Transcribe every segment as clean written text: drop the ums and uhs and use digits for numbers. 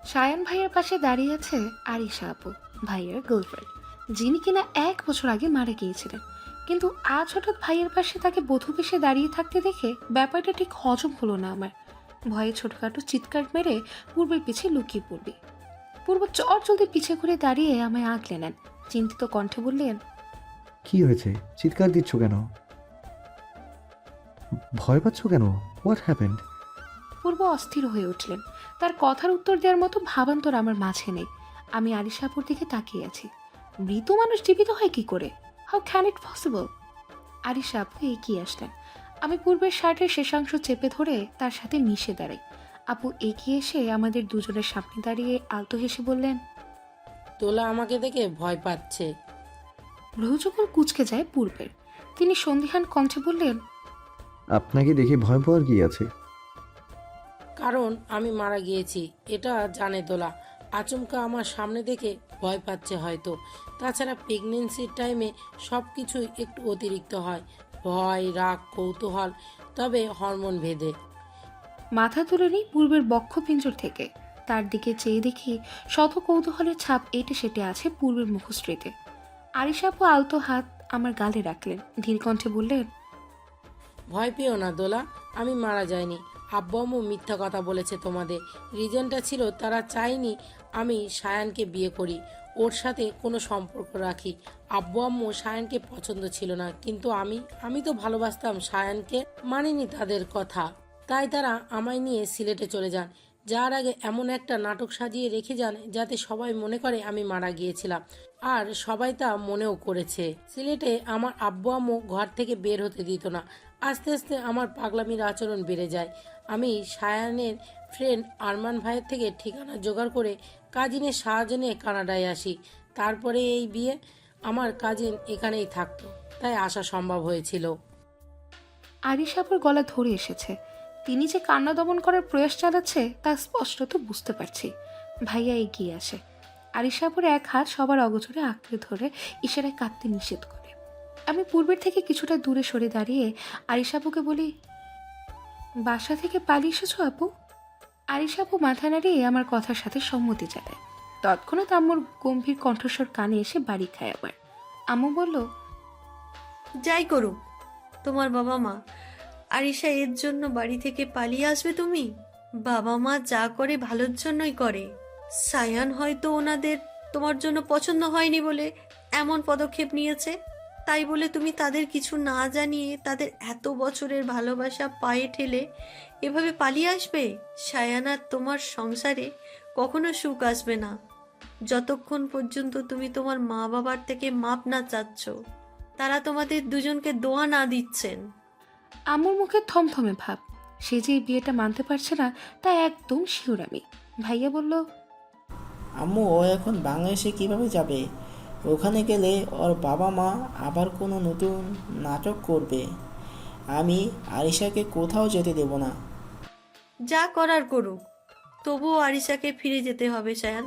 সায়ান ভাইয়ের পাশে দাঁড়িয়ে আছে আরিশা আপু, ভাইয়ের গার্লফ্রেন্ড, যিনি কিনা 1 বছর আগে মারা গিয়েছিলেন। কিন্তু আজ হঠাৎ ভাইয়ের পাশে তাকে বধূ বেশে দাঁড়িয়ে থাকতে দেখে ব্যাপারটা ঠিক হজম হলো না আমার। ভয়ে ছোটখাটো চিৎকার মেরে পূর্বের পিছে লুকিয়ে পড়বি। পূর্ব চট জলদি পিছে ঘুরে দাঁড়িয়ে আমায় আঁকলে নেন, চিন্তিত কণ্ঠে বললেন, কি হয়েছে? চিৎকার দিচ্ছ কেন? ভয় পাচ্ছ কেন? What happened? পূর্ব অস্থির হয়ে উঠলেন। তার কথার উত্তর দেওয়ার মতো ভাবান্তর আমার মাঝে নেই। আমি আরিশাপুর দিকে তাকিয়ে আছি। মৃত মানুষ জীবিত হয় কি করে? How can it possible? Arisha আপু এগিয়ে আসলেন। আমি পূর্বের শার্টের শেষাংশ চেপে ধরে তার সাথে মিশে দাঁড়াই। আপু এগিয়ে এসে আমাদের দুজনের সামনে দাঁড়িয়ে আলতো হেসে বললেন, তোলা আমাকে দেখে ভয় পাচ্ছে। ভ্রুযুগল কুঁচকে যায় পূর্বের। তিনি সন্দিহান কণ্ঠে বললেন, আপনাকে দেখে ভয় পাওয়ার কি আছে? কারণ আমি মারা গিয়েছি, এটা জানে তোলা। আচমকা আমার সামনে দেখে ভয় পাচ্ছে হয়তো। তাছাড়া প্রেগনেন্সির টাইমে সব কিছুই একটু অতিরিক্ত হয়, ভয়, রাগ, কৌতূহল, তবে হরমোন ভেদে। মাথা তুলে নিই পূর্বের বক্ষপিঞ্জর থেকে। তার দিকে চেয়ে দেখি শত কৌতূহলের ছাপ এটে সেটে আছে পূর্বের মুখশ্রীতে। আরিশা আপু আলতো হাত আমার গালে রাখলেন, ধীর কণ্ঠে বললেন, ভয় পেও না দোলা, আমি মারা যাইনি। আব্বু আম্মু মিথ্যা কথা বলেছে তোমাদের। রিজনটা ছিল তারা চায়নি আমি সায়ানকে বিয়ে করি, ওর সাথে কোনো সম্পর্ক রাখি। আব্বু আম্মু সায়ানকে পছন্দ ছিল না, কিন্তু আমি তো ভালোবাসতাম সায়ানকে, মানিনি তাদের কথা। তাই তারা আমায় নিয়ে সিলেটে চলে যান। যার আগে এমন একটা নাটক সাজিয়ে রেখে যান যাতে সবাই মনে করে আমি মারা গিয়েছিলাম। আর সবাই তা মনেও করেছে। সিলেটে আমার আব্বু আম্মু ঘর থেকে বের হতে দিত না। আস্তে আস্তে আমার পাগলামির আচরণ বেড়ে যায়। আমি সায়ানের ফ্রেন্ড আরমান ভাইয়ের থেকে ঠিকানা জোগাড় করে কাজিনের সাহায্য নিয়ে কানাডায় আসি। তারপরে এই বিয়ে। আমার কাজিন এখানেই থাকতো, তাই আসা সম্ভব হয়েছিল। আরিশা আপুর গলা ধরে এসেছে। তিনি যে কান্না দমন করার প্রয়াস চালাচ্ছে তা স্পষ্টত বুঝতে পারছি। ভাইয়া এগিয়ে আসে। আরিশা আপুর এক হাত সবার অগোচরে আঁকড়ে ধরে ইশারায় কাঁদতে নিষেধ করে। আমি পূর্বের থেকে কিছুটা দূরে সরে দাঁড়িয়ে আরিশা আপুকে বলি, বাসা থেকে পালিয়ে এসেছো আপু? আরিশা আপু মাথা নাড়িয়ে আমার কথার সাথে সম্মতি জানায়। তৎক্ষণাৎ আম্মুর গম্ভীর কণ্ঠস্বর কানে এসে বাড়ি খায় আবার। আম্মু বলল, যাই করুক তোমার বাবা মা, আরিশা এর জন্য বাড়ি থেকে পালিয়ে আসবে তুমি? বাবা মা যা করে ভালোর জন্যই করে। সায়ান হয়তো ওনাদের তোমার জন্য পছন্দ হয়নি বলে এমন পদক্ষেপ নিয়েছে। তাই বলে তুমি তাদের কিছু না জানিয়ে তাদের এত বছরের ভালোবাসা পায়ে ঠেলে এভাবে পালিয়ে আসবে? সায়ান আর তোমার সংসারে কখনো সুখ আসবে না যতক্ষণ পর্যন্ত তুমি তোমার মা বাবার থেকে মাপ না চাচ্ছ, তারা তোমাদের দুজনকে দোয়া না দিচ্ছেন। আম্মুর মুখে থমথমে ভাব। সে যে এই বিয়েটা মানতে পারছে না তা একদম শিওর আমি। ভাইয়া বলল, আম্মু ও এখন বাংলাদেশে কিভাবে যাবে? ওখানে গেলে ওর বাবা মা আবার কোনো নতুন নাটক করবে। আমি আরিশাকে কোথাও যেতে দেব না। যা করার করুক, তবুও আরিশাকে ফিরে যেতে হবে সায়ান।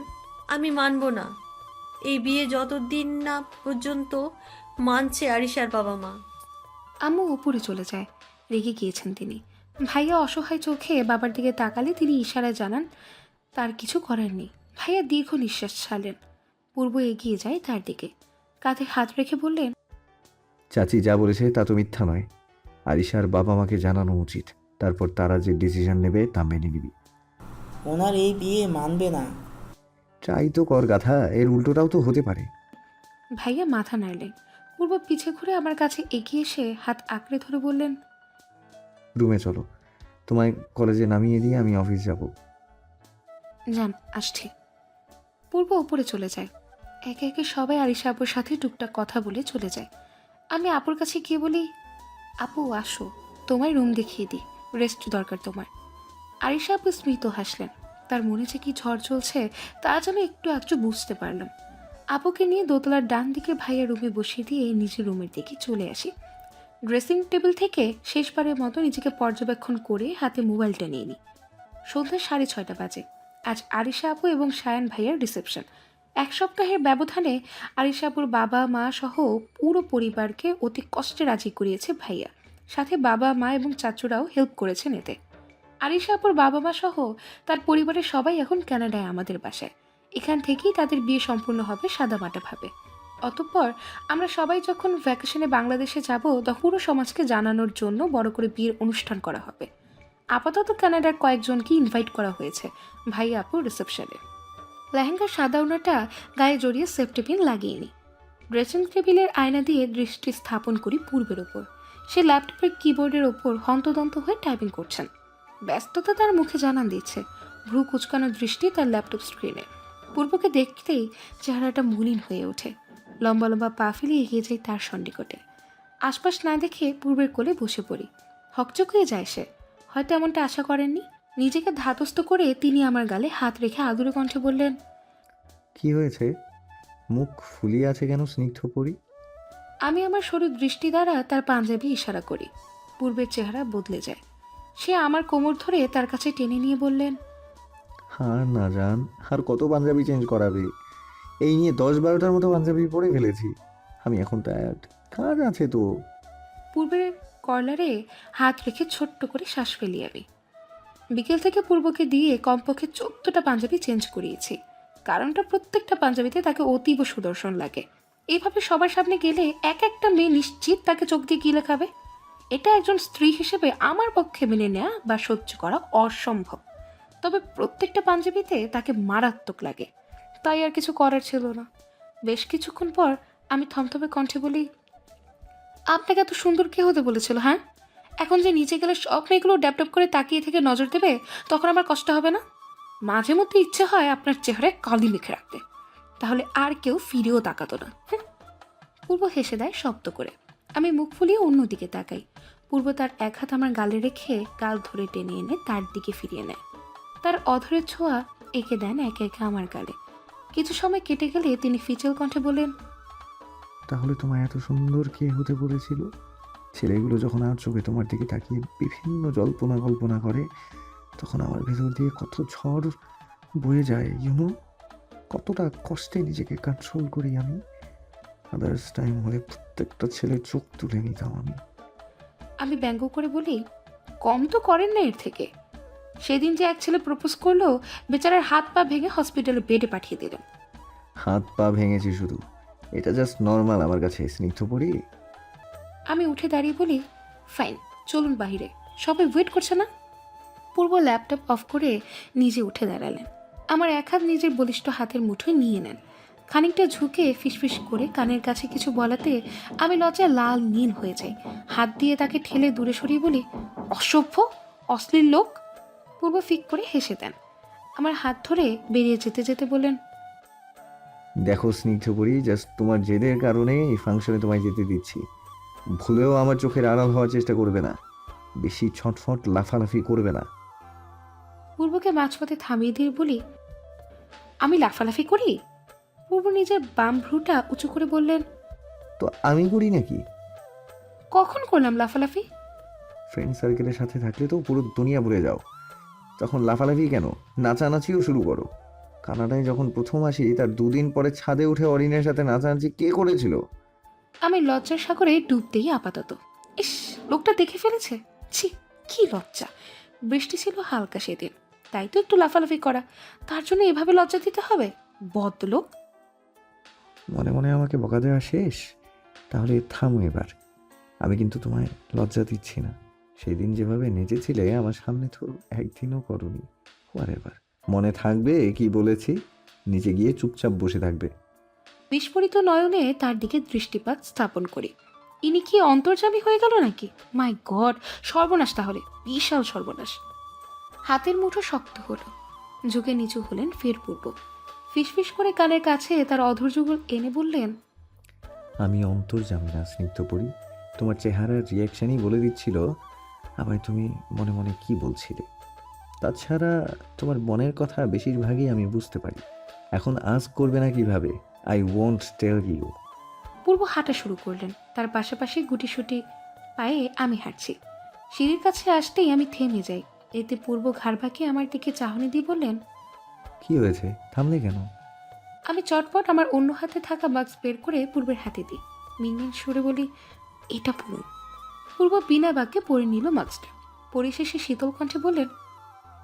আমি মানব না এই বিয়ে যতদিন না পর্যন্ত মানছে আরিশার বাবা মা। আম্মু উপরে চলে যায়। রেগে গিয়েছেন তিনি। ভাইয়া অসহায় চোখে বাবার দিকে তাকালে তিনি ইশারায় জানান তার কিছু করার নেই। ভাইয়া দীর্ঘ নিঃশ্বাস ছাড়লেন। পূর্ব এগিয়ে যায় তার দিকে, কাঁধে হাত রেখে বললেন, চাচি যা বলেছে তা তো মিথ্যা নয়। আরিশার বাবা মাকে জানানো উচিত, তারপর তারা যে ডিসিশন নেবে তা মেনে নিবি। ওনার এই বিয়ে মানবে না। ট্রাই তো কর গাধা, এর উল্টোটাও তো হতে পারে। ভাইয়া মাথা নাড়লেন। পূর্ব পিছে ঘুরে আমার কাছে এগিয়ে এসে হাত আঁকড়ে ধরে বললেন, রুমে চলো, তোমায় কলেজে নামিয়ে দিয়ে আমি অফিস যাব। যান, আসছি। পূর্ব উপরে চলে যায়। একে একে সবাই আরিশা আপুর সাথে টুকটাক কথা বলে চলে যায়। আমি আপুর কাছে গিয়ে বলি, আপু আসো, তোমায় রুম দেখিয়ে দিই, রেস্ট দরকার তোমার। আরিশা আপু স্মিত হাসলেন। তার মনে যে কি ঝড় চলছে তা আজ আমি একটু একটু বুঝতে পারলাম। আপুকে নিয়ে দোতলার ডান দিকে ভাইয়া রুমে বসিয়ে দিয়ে নিজের রুমের দিকে চলে আসি। ড্রেসিং টেবিল থেকে শেষবারের মতো নিজেকে পর্যবেক্ষণ করে হাতে মোবাইলটা নিয়ে নিই। সন্ধ্যা 6:30 বাজে। আজ আরিশা আপু এবং সায়ান ভাইয়ার রিসেপশন। 1 সপ্তাহের ব্যবধানে আরিশা আপুর বাবা মা সহ পুরো পরিবারকে অতি কষ্টে রাজি করিয়েছে ভাইয়া। সাথে বাবা মা এবং চাচুরাও হেল্প করেছেন এতে। আরিশা আপুর বাবা মা সহ তার পরিবারের সবাই এখন কানাডায় আমাদের বাসায়। এখান থেকেই তাদের বিয়ে সম্পূর্ণ হবে সাদামাটাভাবে। অতঃপর আমরা সবাই যখন ভ্যাকেশনে বাংলাদেশে যাব তখন পুরো সমাজকে জানানোর জন্য বড় করে বিয়ের অনুষ্ঠান করা হবে। আপাতত কানাডার কয়েকজনকে ইনভাইট করা হয়েছে ভাইয়া আপুর রিসেপশনে। লেহেঙ্গার সাদা ওড়নাটা গায়ে জড়িয়ে সেফটি পিন লাগিয়ে নিই। ড্রেসিং টেবিলের আয়না দিয়ে দৃষ্টি স্থাপন করি পূর্বের ওপর। সে ল্যাপটপের কিবোর্ডের ওপর হন্তদন্ত হয়ে টাইপিং করছেন। ব্যস্ততা তার মুখে জানান দিচ্ছে, ভ্রু কুচকানো দৃষ্টি তার ল্যাপটপ স্ক্রিনে। পূর্বকে দেখতেই চেহারাটা মলিন হয়ে ওঠে। লম্বা লম্বা পা ফেলে এগিয়ে যাই তার সন্নিকটে। আশপাশ না দেখে পূর্বের কোলে বসে পড়ি। হকচকিয়ে যায় সে। হয়তো এমনটা আশা করেননি। নিজেকে ধাতস্থ করে তিনি আমার গালে হাত রেখে আদুরে কণ্ঠে বললেন, কি হয়েছে? মুখ ফুলিয়ে আছে কেন স্নিগ্ধ পরি? আমি আমার সরু দৃষ্টি দ্বারা তার পাঞ্জাবি ইশারা করি। পূর্বের চেহারা বদলে যায়। সে আমার কোমর ধরে তার কাছে টেনে নিয়ে বললেন, আর না জান, আর কত পাঞ্জাবি চেঞ্জ করাবে? এই নিয়ে 10-12টার মতো পাঞ্জাবি পরে ফেলেছি। আমি এখন টায়ার্ড, কাজ আছে তো। পূর্বের কর্নারে হাত রেখে ছোট্ট করে শ্বাস ফেলি আমি। বিকেল থেকে পূর্বকে দিয়ে কমপক্ষে 14টা পাঞ্জাবি চেঞ্জ করিয়েছি। কারণটা প্রত্যেকটা পাঞ্জাবিতে তাকে অতীব সুদর্শন লাগে। এইভাবে সবার সামনে গেলে এক একটা মেয়ে নিশ্চিত তাকে চোখ দিয়ে গিলে খাবে। এটা একজন স্ত্রী হিসেবে আমার পক্ষে মেনে নেওয়া বা সহ্য করা অসম্ভব। তবে প্রত্যেকটা পাঞ্জাবিতে তাকে মারাত্মক লাগে। তাই আর কিছু করার ছিল না। বেশ কিছুক্ষণ পর আমি থমথমে কণ্ঠে বলি, আপনাকে এত সুন্দর কে হতে বলেছিল? হ্যাঁ, এখন যে নিচে গেলে সব মেয়েগুলো ড্যাপড্যাপ করে তাকিয়ে থেকে নজর দেবে, তখন আমার কষ্ট হবে না? মাঝে মধ্যে ইচ্ছে হয় আপনার চেহারায় কালি মেখে রাখতে, তাহলে আর কেউ ফিরেও তাকাতো না। পূর্ব হেসে দেয় শব্দ করে। আমি মুখ ফুলিয়ে অন্যদিকে তাকাই। পূর্ব তার এক হাত আমার গালে রেখে গাল ধরে টেনে এনে তার দিকে ফিরিয়ে নেয়। তার অধরের ছোঁয়া এঁকে দেন একে একে আমার গালে। কিছু সময় কেটে গেলে তিনি ফিচেল কণ্ঠে বলেন, তাহলে তোমায় এত সুন্দর কে হতে বলেছিল? ছেলেগুলো যখন আর চোখে তোমার দিকে তাকিয়ে বিভিন্ন জল্পনা কল্পনা করে, তখন আমার ভেতর দিয়ে কত ঝড় বয়ে যায়, ইউনো। কতটা কষ্টে নিজেকে কন্ট্রোল করি আমি। আদার্স টাইম হলে প্রত্যেকটা ছেলের চোখ তুলে নিতাম আমি। আমি ব্যঙ্গ করে বলি, কম তো করেন না এর থেকে। সেদিন যে এক ছেলে প্রপোজ করলো, বেচারার হাত পা ভেঙে হসপিটালে বেডে পাঠিয়ে দিলেন। হাত পা ভেঙেছি শুধু, এটা জাস্ট নর্মাল আমার কাছে, স্নিগ্ধ পড়ি। আমি উঠে দাঁড়িয়ে বলি, ফাইন, চলুন বাইরে, সবাই ওয়েট করছে না? পূর্ব ল্যাপটপ অফ করে নিজে উঠে দাঁড়ালেন। আমার এক হাত নিজের বলিষ্ঠ হাতের মুঠোয় নিয়ে নেন। খানিকটা ঝুঁকে ফিসফিস করে কানের কাছে কিছু বলাতে আমি লজ্জায় লাল নীল হয়ে যাই। হাত দিয়ে তাকে ঠেলে দূরে সরিয়ে বলি, অসভ্য, অশ্লীল লোক। পূর্ব ফিক করে হেসে দেন। আমার হাত ধরে বেরিয়ে যেতে যেতে বলেন, দেখো স্নিগ্ধ পড়ি, জাস্ট তোমার জেদের কারণে এই ফাংশনে তোমায় যেতে দিচ্ছি। ভুলেও আমার চোখের আড়াল হওয়ার চেষ্টা করবে না, বেশি ছটফট লাফালাফি করবে না। পূর্বকে মাঝপথে থামিয়ে দিয়ে বলি, আমি লাফালাফি করি? পূর্ব নিজের বাম ভ্রুটা উঁচু করে বললেন, তো আমি করি নাকি? কখন করলাম লাফালাফি? ফ্রেন্ড সার্কেলের সাথে থাকলে তো পুরো দুনিয়া ভুলে যাও, তখন লাফালাফি কেন, নাচানাচিও শুরু করো। কানাডায় যখন প্রথম আসি তার 2 দিন পরে ছাদে উঠে অরিনের সাথে নাচানাচি কে করেছিল? আমি লজ্জার সাগরে ডুবতেই আপাতত। ইস, লোকটা দেখে ফেলেছে। ছি, কি লজ্জা। বৃষ্টি ছিল হালকা সেদিন, তাই তো একটু লাফালাফি করা। তার জন্য এভাবে লজ্জা দিতে হবে? বদলোক। মনে মনে আমাকে বকা দেওয়া শেষ? তাহলে থামো এবার। আমি কিন্তু তোমায় লজ্জা দিচ্ছি না। সেদিন যেভাবে নেচেছিলে আমার সামনে তো একদিনও করনি। এবার মনে থাকবে কি বলেছি? নিচে গিয়ে চুপচাপ বসে থাকবে। বিস্ফোরিত নয়নে তার দিকে দৃষ্টিপাত স্থাপন করি। ইনি কি অন্তর্যামী হয়ে গেল নাকি? মাই গড, সর্বনাশ, তাহলে বিশাল সর্বনাশ। হাতের মুঠো শক্ত হলো। ঝুঁকে নিচু হলেন ফের পূর্ব। ফিসফিস করে কানের কাছে তার অধৈর্যগুলো এনে বললেন, আমি অন্তর্যামী না স্নিগ্ধ পড়ি। তোমার চেহারার রিয়াকশানই বলে দিচ্ছিল আবার তুমি মনে মনে কি বলছিলে। তাছাড়া তোমার মনের কথা বেশিরভাগই আমি বুঝতে পারি। এখন আজ করবে না কিভাবে? I won't tell you. পূর্ব হাঁটা শুরু করলেন। তার পাশাপাশি গুটিসুটি পায়ে আমি হাঁটছি। সিঁড়ির কাছে আসতেই আমি থেমে যাই। এতে পূর্ব ঘাড় বাঁকিয়ে আমার দিকে চাহনি দিয়ে বললেন, কি হয়েছে, থামলে কেন? আমি চটপট আমার অন্য হাতে থাকা বাক্স বের করে পূর্বের হাতে দিই। মিনমিন সুরে বলি, এটা পড়ুন। পূর্ব বিনা বাক্যে পরে নিল মাস্কটা। পরিশেষে শীতল কণ্ঠে বললেন,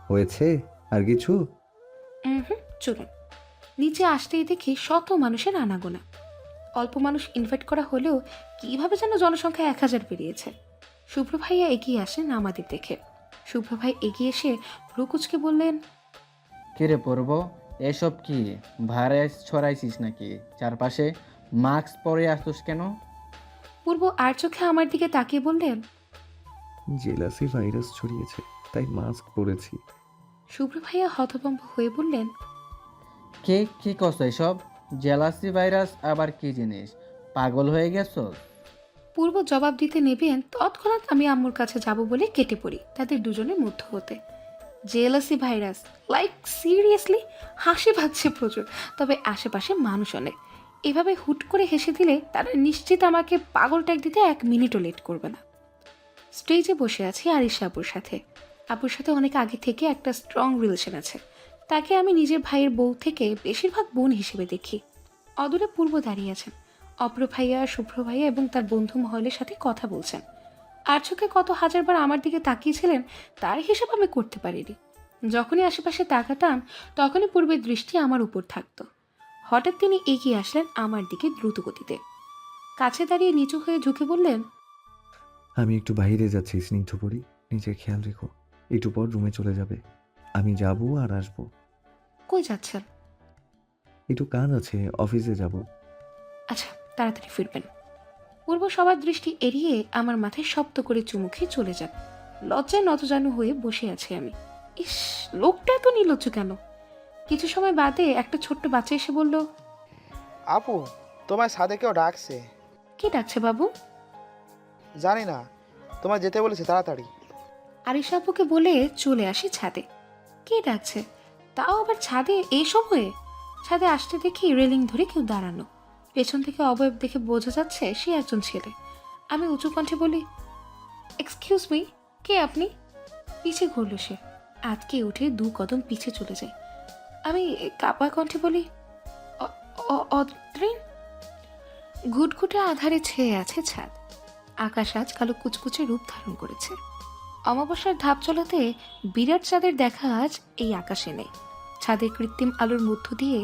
হয়েছে? আর কিছু? হুম, চলুন। নিচে আসতেই দেখি শত মানুষের আনাগোনা। অল্প মানুষ ইনভাইট করা হলেও কিভাবে যেন জনসংখ্যা 1000 পেরিয়েছে। শুভ্র ভাইয়া এগিয়ে আসেন আমাদের দেখে। শুভ্র ভাই এগিয়ে এসে ভ্রুকুচকে বললেন, কিরে পড়ব, এসব কি ভাইরাস ছড়াইছিস নাকি? চারপাশে মাস্ক পরে আসছিস কেন? পূর্ব আর চোখে আমার দিকে তাকিয়ে বললেন, জেলাসি ভাইরাস ছড়িয়েছে, তাই মাস্ক পরেছি। শুভ্র ভাইয়া হতভম্ব হয়ে বললেন, কে কি কস এসব? জেলাসি ভাইরাস আবার কি জিনিস? পাগল হয়ে গেছো? পূর্ব জবাব দিতে নেবেন তৎক্ষণাৎ আমি আম্মুর কাছে যাব বলে কেটে পড়ি তাদের দুজনের মধ্য হতে। Jealousy virus, like seriously? হাসি পাচ্ছে প্রচুর, তবে আশেপাশে মানুষ অনেক। এভাবে হুট করে হেসে দিলে তারা নিশ্চিত আমাকে পাগল ট্যাগ দিতে 1 মিনিটও লেট করবে না। স্টেজে বসে আছি আরিশা আপুর সাথে। আপুর সাথে অনেক আগে থেকে একটা স্ট্রং রিলেশন আছে। তাকে আমি নিজের ভাইয়ের বউ থেকে বেশিরভাগ বোন হিসেবে দেখি। অদূরে পূর্ব দাঁড়িয়ে আছেন। অপ্র ভাইয়া, শুভ্র ভাইয়া এবং তার বন্ধু মহলের সাথে কথা বলছেন। আর চোখে কত হাজারবার আমার দিকে তাকিয়েছিলেন তার হিসাব আমি করতে পারিনি। যখনই আশেপাশে তাকাতাম তখনই পূর্বের দৃষ্টি আমার উপর থাকতো। হঠাৎ তিনি এগিয়ে আসলেন আমার দিকে দ্রুত গতিতে। কাছে দাঁড়িয়ে নিচু হয়ে ঝুঁকে বললেন, আমি একটু বাইরে যাচ্ছি স্নিগ্ধপরি, নিজের খেয়াল রেখো। একটু পর রুমে চলে যাবে। আমি যাব আর আসবো। কই যাচ্ছেন? একটু কাজ আছে, অফিসে যাব। আচ্ছা, তাড়াতাড়ি ফিরবেন। পূর্ব সবার দৃষ্টি এড়িয়ে আমার মাথায় শব্দ করে চুমু খেয়ে চলে যান। লজ্জায় নতজানু হয়ে বসে আছি আমি। ইস, লোকটা এত নির্লজ্জ কেন? কিছু সময় বাদে একটা ছোট্ট বাচ্চা এসে বলল, আপু, তোমায় সাদে কেউ ডাকছে। কে ডাকছে বাবু? জানি না, তোমায় যেতে বলেছে তাড়াতাড়ি। আরিশা আপুকে বলে চলে আসি ছাদে। কে ডাকছে? তাও আবার ছাদে এই সময়ে? ছাদে আসতে দেখি রেলিং ধরে কেউ দাঁড়ানো। পেছন থেকে অবয়ব দেখে বোঝা যাচ্ছে সে একজন ছেলে। আমি উঁচু কণ্ঠে বলি, এক্সকিউজ মি, কে আপনি? পিছে ঘুরল সে। আটকে উঠে 2 কদম পিছে চলে যায়। আমি কাপা কণ্ঠে বলি, অদ্রিন। ঘুটঘুটে আধারে ছেয়ে আছে ছাদ। আকাশ আজ কালো কুচকুচে রূপ ধারণ করেছে। অমাবস্যার ধাপ চলাতে বিরাট চাঁদের দেখা আজ এই আকাশে নেই। ছাদের কৃত্রিম আলোর মধ্য দিয়ে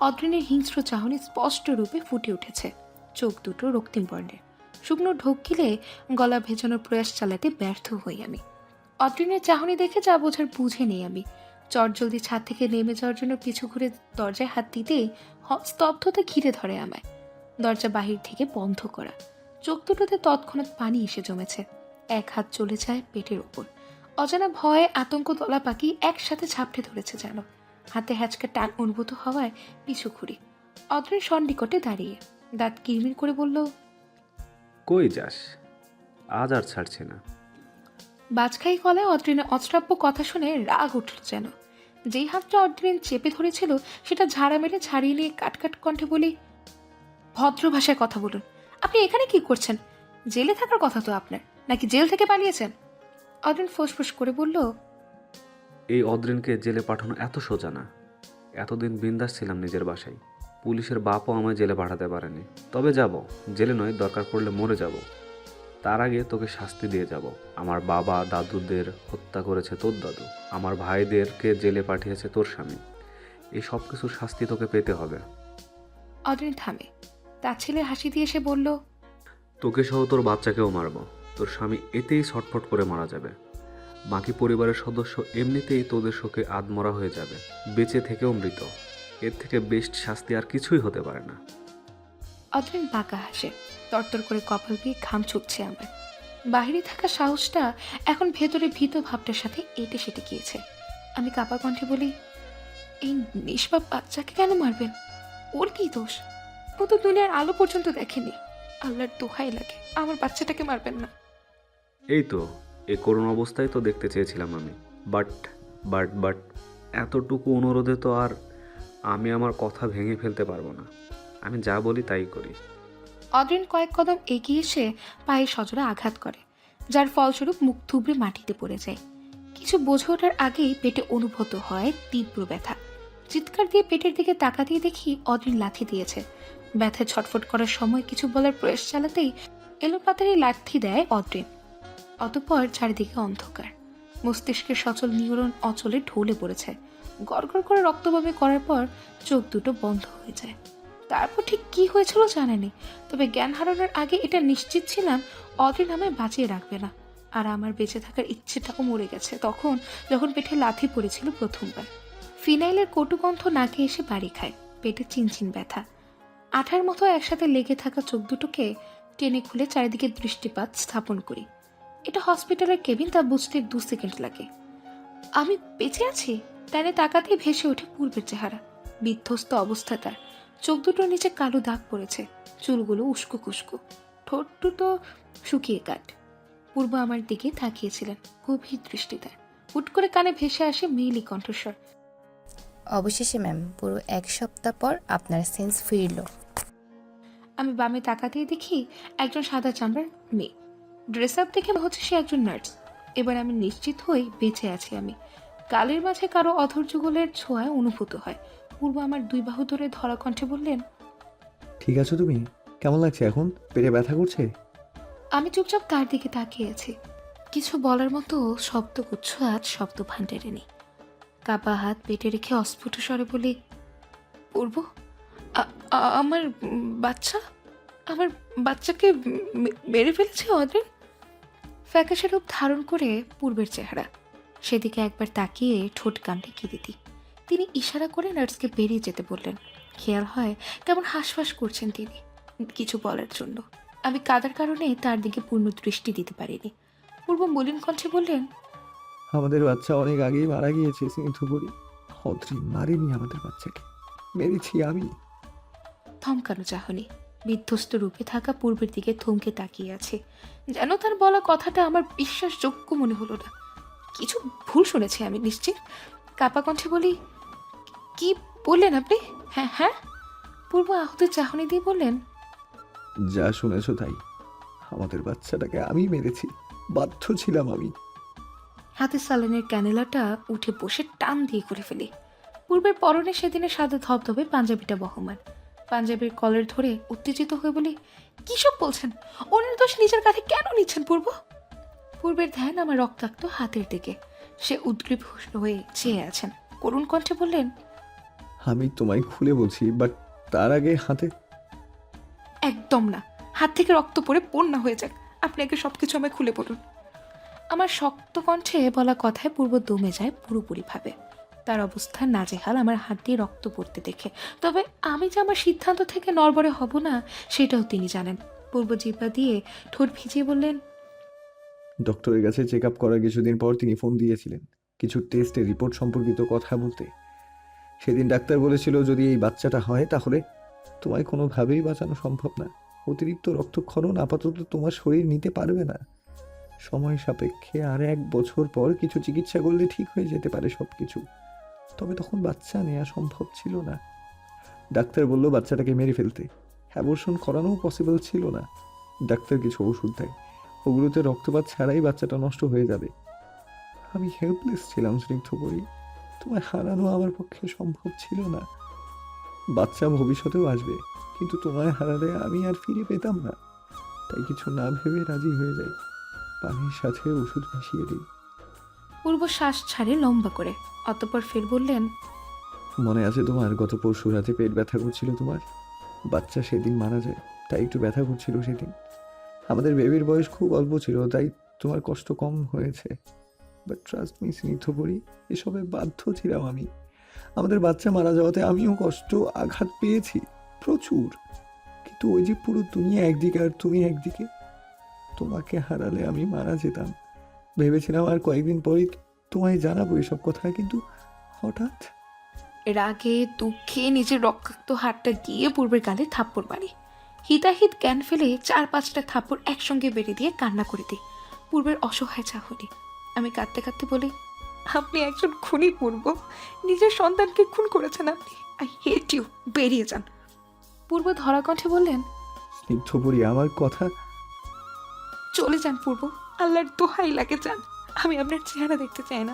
অদ্রিনের হিংস্র চাহনি স্পষ্ট রূপে ফুটে উঠেছে। চোখ দুটো রক্তিম বর্ণের। শুকনো ঢোক গিলে গলা ভেজানোর প্রয়াস চালাতে ব্যর্থ হই আমি। অদ্রিনের চাহনি দেখে যা বোঝার বুঝে নেই আমি। চটজলদি ছাদ থেকে নেমে যাওয়ার জন্য পিছু ঘুরে দরজায় হাত দিতেই স্তব্ধতা ঘিরে ধরে আমায়। দরজা বাহির থেকে বন্ধ করা। চোখ দুটোতে তৎক্ষণাৎ পানি এসে জমেছে। এক হাত চলে যায় পেটের ওপর। অজানা ভয়ে আতঙ্ক দলা পাখি একসাথে ঝাপটে ধরেছে যেন। হাতে হ্যাচকা টান অনুভূত হওয়ায় পিছু ঘুরি। অদ্রিন সন্নিকটে দাঁড়িয়ে দাঁত কিরমির করে বলল, কই যাস? আজ আর ছাড়ছে না। বাজখাই গলায় অদ্রিনের অশ্রাব্য কথা শুনে রাগ উঠল যেন। যেই হাতটা অদ্রিন চেপে ধরেছিল সেটা ঝাড়া মেরে ছাড়িয়ে নিয়ে কাটকাট কণ্ঠে বলি, ভদ্র ভাষায় কথা বলুন। আপনি এখানে কি করছেন? জেলে থাকার কথা তো আপনার, নাকি জেল থেকে পালিয়েছেন? অদ্রিন ফোঁসফোঁস করে বলল, এই অদ্রিনকে জেলে পাঠানো এত সোজা না। এতদিন বিন্দাস ছিলাম নিজের বাসায়। পুলিশের বাপও আমায় জেলে পাঠাতে পারেনি। তবে যাব, জেলে নয়, দরকার পড়লে মরে যাব। তার আগে তোকে শাস্তি দিয়ে যাব। আমার বাবা দাদুদের হত্যা করেছে তোর দাদু, আমার ভাইদেরকে জেলে পাঠিয়েছে তোর স্বামী। এই সব কিছুর শাস্তি তোকে পেতে হবে। অদ্রিন থামে। তার ছেলের হাসি দিয়ে সে বলল, তোকে সহ তোর বাচ্চাকেও মারব। তোর স্বামী এতেই ছটফট করে মারা যাবে। বাকি পরিবারের সদস্য এমনিতেই তোদের শোকে আধমরা হয়ে যাবে, বেঁচে থেকেও মৃত। এর থেকে বেস্ট শাস্তি আর কিছুই হতে পারে না। অদ্রিন বাঁকা হাসে। তরতর করে কপাল দিয়ে ঘাম ছুটছে আমার। বাহিরে থাকা সাহসটা এখন ভেতরে ভীত ভাবটার সাথে এটে সেটে গিয়েছে। আমি কাপা কণ্ঠে বলি, এই নিষ্পাপ বাচ্চাকে কেন মারবেন? ওর কি দোষ? ও তো দুনিয়ার আলো পর্যন্ত দেখেনি। আল্লাহর দোহাই লাগে, আমার বাচ্চাটাকে মারবেন না। এই তো, এই করুণ অবস্থায় তো দেখতে চেয়েছিলাম আমি। বাট বাট বাট এতটুকু অনুরোধে তো আর আমি আমার কথা ভেঙে ফেলতে পারবো না। আমি যা বলি তাই করি। অদ্রিন কয়েক কদম এগিয়ে এসে পায়ে সজোরে আঘাত করে, যার ফলস্বরূপ মুখ থুবড়ে মাটিতে পড়ে যায়। কিছু বোঝে ওঠার আগেই পেটে অনুভূত হয় তীব্র ব্যথা। চিৎকার দিয়ে পেটের দিকে তাকাতেই দেখি অদ্রিন লাথি দিয়েছে। ব্যথায় ছটফট করার সময় কিছু বলার প্রয়াস চালাতেই এলোপাতাড়ি লাথি দেয় অদ্রিন। অতঃপর চারিদিকে অন্ধকার। মস্তিষ্কের সচল নিউরন অচলে ঢলে পড়েছে। গড়গড় করে রক্তবমি করার পর চোখ দুটো বন্ধ হয়ে যায়। তারপর ঠিক কি হয়েছিল জানেনি, তবে জ্ঞান হারানোর আগে এটা নিশ্চিত ছিলাম অদ্রিন আমায় বাঁচিয়ে রাখবে না, আর আমার বেঁচে থাকার ইচ্ছেটাও মরে গেছে তখন, যখন পেটে লাথি পড়েছিল প্রথমবার। ফিনাইলের কটুগন্ধ নাকে এসে বাড়ি খায়, পেটে চিনচিন ব্যথা। আঠার মতো একসাথে লেগে থাকা চোখ দুটোকে টেনে খুলে চারিদিকে দৃষ্টিপাত স্থাপন করি। এটা হসপিটালের কেবিন, তা বুঝতে 2 সেকেন্ড লাগে। আমি বেঁচে আছি তাই তাকাতেই ভেসে ওঠে পূর্বের চেহারা। বিধ্বস্ত অবস্থা তার, চোখ দুটোর নিচে কালো দাগ পড়েছে, চুলগুলো উস্কো খুস্কো, ঠোঁট দুটো শুকিয়ে কাট। পূর্ব আমার দিকে তাকিয়েছিলেন গভীর দৃষ্টিতে। হুট করে কানে ভেসে আসে মেইলি কণ্ঠস্বর। অবশেষে ম্যাম, পুরো 1 সপ্তাহ পর আপনার সেন্স ফিরল। আমি বামে তাকাতেই দেখি একজন সাদা চামড়ার মেয়ে। ড্রেস আপ দেখে মনে হচ্ছে সে একজন নার্স। এবার আমি নিশ্চিত হই বেঁচে আছি আমি। গালের মাঝে কারো অধৈর্যগুলের ছোঁয়ায় অনুভূত হয়। পূর্ব আমার 2 বাহু ধরে ধরা কণ্ঠে বললেন, ঠিক আছো তুমি? কেমন লাগছে এখন? পেটে ব্যথা করছে? আমি চুপচাপ তার দিকে তাকিয়ে আছি। কিছু বলার মতো শব্দগুচ্ছ আজ শব্দ ভাণ্ডারে নেই। কাপা হাত পেটে রেখে অস্ফুট স্বরে বলি, পূর্ব, আমার বাচ্চা, আমার বাচ্চাকে মেরে ফেলেছে অদ্রিন। ফ্যাকাশে রূপ ধারণ করে পূর্বের চেহারা, সেদিকে একবার তাকিয়ে ঠোঁট কামড়ে দিতি। তিনি ইশারা করে নার্সকে বেরিয়ে যেতে বললেন। খেয়াল হয় কেমন হাঁসফাঁস করছেন তিনি কিছু বলার জন্য। আমি কাদার কারণে তার দিকে পূর্ণ দৃষ্টি দিতে পারিনি। পূর্ব মলিন কণ্ঠে বললেন, আমাদের বাচ্চা অনেক আগেই মারা গিয়েছে স্নিগ্ধপরি। অদ্রিন মারেনি আমাদের বাচ্চাকে, মেরেছি আমি। থমকানো চাহনি, বিধ্বস্ত রূপে থাকা পূর্বের দিকে থমকে তাকিয়ে আছে, যেন তার বলা কথাটা আমার বিশ্বাসযোগ্য মনে হলো না। কিছু ভুল শুনেছি আমি নিশ্চিত। কাপা কণ্ঠে বলি, কি বললেন আপনি? হ্যাঁ হ্যাঁ। পূর্ব আহত চাহনি দিয়ে বললেন, যা শুনেছ তাই। আমাদের বাচ্চাটাকে আমি মেরেছি, বাধ্য ছিলাম আমি। হাতে সালানের ক্যানেলাটা উঠে বসে টান দিয়ে করে ফেলি। পূর্বের পরনে সেদিনে সাদা ধবধবে পাঞ্জাবিটা বহমান। পাঞ্জাবির কলার ধরে উত্তেজিত হয়ে বলি, কি সব বলছেন? অন্যের দোষ নিজের কাঁধে কেন নিচ্ছেন পূর্ব? পূর্বের ধ্যান আমার রক্তাক্ত হাতের দিকে। সে উদ্গ্রীব হয়ে চেয়ে আছেন। করুণ কণ্ঠে বললেন, আমি তোমায় খুলে বলছি, বাট তার আগে হাতে। একদম না, হাত থেকে রক্ত পড়ে বন্যা হয়ে যাক, আপনি আগে সবকিছু আমায় খুলে বলুন। আমার শক্ত কণ্ঠে বলা কথায় পূর্ব দমে যায় পুরোপুরিভাবে। তার অবস্থা নাজেহাল আমার হাত দিয়ে রক্ত পড়তে দেখে। তবে আমি যে আমার সিদ্ধান্ত থেকে নড়বড়ে হব না সেটাও তিনি জানেন। পূর্ব জিহ্বা দিয়ে ঠোঁট ভিজিয়ে বললেন, ডক্টরের কাছে চেক আপ করার কিছুদিন পর তিনি ফোন দিয়েছিলেন কিছু টেস্টের রিপোর্ট সম্পর্কিত কথা বলতে। সেদিন ডাক্তার বলেছিল যদি এই বাচ্চাটা হয় তাহলে তোমায় কোনোভাবেই বাঁচানো সম্ভব না। অতিরিক্ত রক্তক্ষরণ আপাতত তোমার শরীর নিতে পারবে না। সময় সাপেক্ষে আর 1 বছর পর কিছু চিকিৎসা করলে ঠিক হয়ে যেতে পারে সব কিছু। তবে তখন বাচ্চা নেওয়া সম্ভব ছিল না। ডাক্তার বলল বাচ্চাটাকে মেরে ফেলতে। অ্যাবর্শন করানোও পসিবল ছিল না। ডাক্তার কিছু ওষুধ দেয়, ওগুলোতে রক্তপাত ছাড়াই বাচ্চাটা নষ্ট হয়ে যাবে। আমি হেল্পলেস ছিলাম স্নিগ্ধপরি। তোমায় হারানো আমার পক্ষে সম্ভব ছিল না। বাচ্চা ভবিষ্যতেও আসবে, কিন্তু তোমায় হারালে আমি আর ফিরে পেতাম না। তাই কিছু না ভেবে রাজি হয়ে যাই, পানির সাথে ওষুধ মিশিয়ে দিই। পূর্ব শ্বাস ছাড়ে লম্বা করে, অতঃপর ফের বললেন, মনে আছে তোমার গত পরশু রাতে পেট ব্যথা করছিল তোমার? বাচ্চা সেদিন মারা যায়, তাই একটু ব্যথা করছিল সেদিন। আমাদের বেবির বয়স খুব অল্প ছিল, তাই তোমার কষ্ট কম হয়েছে। বাট ট্রাস্ট মি স্নিগ্ধপরি, এসবে বাধ্য ছিলাম আমি। আমাদের বাচ্চা মারা যাওয়াতে আমিও কষ্ট আঘাত পেয়েছি প্রচুর, কিন্তু ওই যে পুরো দুনিয়া একদিকে আর তুমি একদিকে। তোমাকে হারালে আমি মারা যেতাম। ভেবেছিলাম আর কয়েকদিন পরেই তোমায় জানাবো এসব কথা, কিন্তু হঠাৎ রাগে দুঃখে নিজের রক্তাক্ত হাতটা গিয়ে পূর্বের গালে থাপ্পড় মারি। হিতাহিত জ্ঞান ফেলে 4-5টা থাপ্পড় একসঙ্গে বেড়ে দিয়ে কান্না করে দিই। পূর্বের অসহায় চাহনি। আমি কাঁদতে কাঁদতে বলি, আপনি একজন খুনি পূর্ব, নিজের সন্তানকে খুন করেছেন আপনি। আই হেট ইউ, বেরিয়ে যান। পূর্ব ধরা কণ্ঠে বললেন, স্নিগ্ধপরি আমার কথা। চলে যান পূর্ব, আল্লাহর দোহাই লাগে যান। আমি আপনার চেহারা দেখতে চাই না।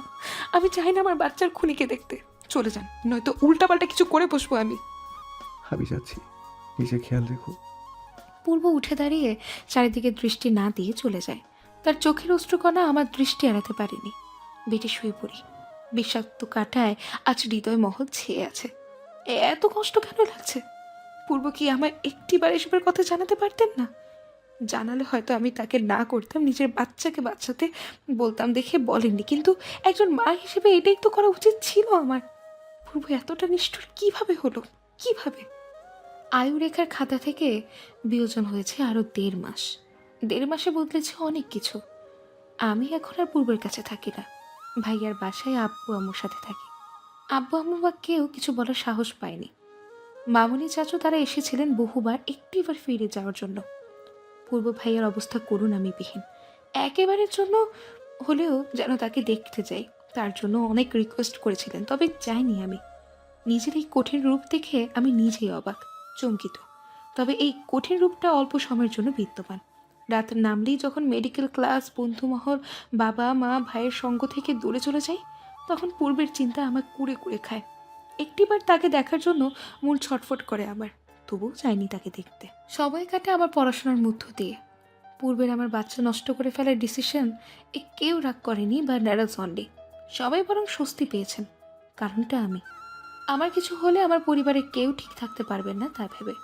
আমি চাই না আমার বাচ্চার খুনিকে দেখতে। চলে যান, নয়তো উল্টাপাল্টা কিছু করে বসবো আমি। আমি যাচ্ছি, নিজে খেয়াল রেখো। পূর্ব উঠে দাঁড়িয়ে চারিদিকে দৃষ্টি না দিয়ে চলে যায়। তার চোখের অশ্রুকণা আমার দৃষ্টি এড়াতে পারেনি। বেটে শুয়ে পড়ি। বিষাক্ত কাটায় আজ হৃদয় মহল ছেয়ে আছে। এত কষ্ট কেন লাগছে? পূর্ব কি আমার একটিবার এসবের কথা জানাতে পারতেন না? জানালে হয়তো আমি তাকে না করতাম, নিজের বাচ্চাকে বাচ্চাতে বলতাম দেখে বলেননি, কিন্তু একজন মা হিসেবে এটাই তো করা উচিত ছিল আমার। পূর্ব এতটা নিষ্ঠুর কিভাবে হলো? কিভাবে? আয়ুরেখার খাতা থেকে বিয়োজন হয়েছে আরো 1.5 মাস। 1.5 মাসে বদলেছে অনেক কিছু। আমি এখন আর পূর্বের কাছে থাকি না, ভাইয়ার বাসায় আব্বু আম্মুর সাথে থাকি। আব্বু আম্মু বা কেউ কিছু বলার সাহস পায়নি। মামুনি চাচু তারা এসেছিলেন বহুবার, একটিবার ফিরে যাওয়ার জন্য। পূর্ব ভাইয়ার অবস্থা করুন আমি বিহীন। একেবারের জন্য হলেও যেন তাকে দেখতে যাই, তার জন্য অনেক রিকোয়েস্ট করেছিলেন, তবে যাইনি আমি। নিজের এই কঠিন রূপ দেখে আমি নিজেই অবাক, চমকিত। তবে এই কঠিন রূপটা অল্প সময়ের জন্য বিদ্যমান। রাত নামলেই যখন মেডিকেল ক্লাস, বন্ধুমহল, বাবা মা ভাইয়ের সঙ্গ থেকে দূরে চলে যাই, তখন পূর্বের চিন্তা আমার কুড়ে কুড়ে খায়। একটিবার তাকে দেখার জন্য মন ছটফট করে আমার, তবুও চাইনি তাকে দেখতে। সময় কাটে আমার পড়াশোনার মধ্য দিয়ে। পূর্বের আমার বাচ্চা নষ্ট করে ফেলার ডিসিশন কেউ রাগ করেনি বা ন্যারাজ হননি, সবাই বরং স্বস্তি পেয়েছেন। কারণটা আমি। আমার কিছু হলে আমার পরিবারের কেউ ঠিক থাকতে পারবেন না তা ভেবে।